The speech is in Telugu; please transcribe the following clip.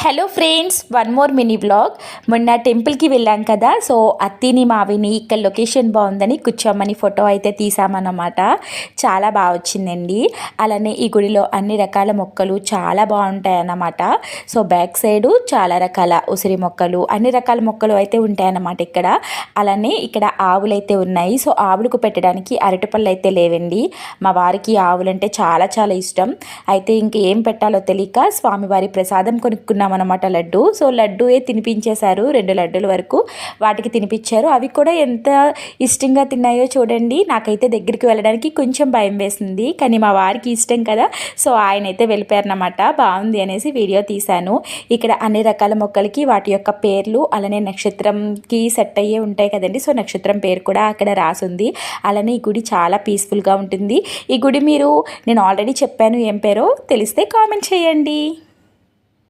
Hello friends, one more mini blog. మొన్న టెంపుల్కి వెళ్ళాం కదా, సో అత్తిని మావిని ఇక్కడ లొకేషన్ బాగుందని కూర్చోమని ఫోటో అయితే తీసామన్నమాట. చాలా బాగా వచ్చిందండి. అలానే ఈ గుడిలో అన్ని రకాల మొక్కలు చాలా బాగుంటాయి అన్నమాట. సో బ్యాక్ సైడు చాలా రకాల ఉసిరి మొక్కలు, అన్ని రకాల మొక్కలు అయితే ఉంటాయన్నమాట ఇక్కడ. అలానే ఇక్కడ ఆవులు అయితే ఉన్నాయి. సో ఆవులకు పెట్టడానికి అరటిపళ్ళు అయితే లేవండి. మా వారికి ఆవులంటే చాలా చాలా ఇష్టం. అయితే ఇంకేం పెట్టాలో తెలియక స్వామివారి ప్రసాదం కొనుక్కున్నాం అనమాట, లడ్డు. సో లడ్డూయే తినిపించేశారు, 2 లడ్డూల వరకు వాటికి తినిపించారు. అవి కూడా ఎంత ఇష్టంగా తిన్నాయో చూడండి. నాకైతే దగ్గరికి వెళ్ళడానికి కొంచెం భయం వేసింది, కానీ మా వారికి ఇష్టం కదా, సో ఆయన అయితే వెళ్ళిపోయారనమాట. బాగుంది అనేసి వీడియో తీశాను. ఇక్కడ అన్ని రకాల మొక్కలకి వాటి యొక్క పేర్లు, అలానే నక్షత్రంకి సెట్ అయ్యే ఉంటాయి కదండి, సో నక్షత్రం పేరు కూడా అక్కడ రాసుంది. అలానే ఈ గుడి చాలా పీస్ఫుల్గా ఉంటుంది. ఈ గుడి నేను ఆల్రెడీ చెప్పాను, ఏం పేరో తెలిస్తే కామెంట్ చేయండి.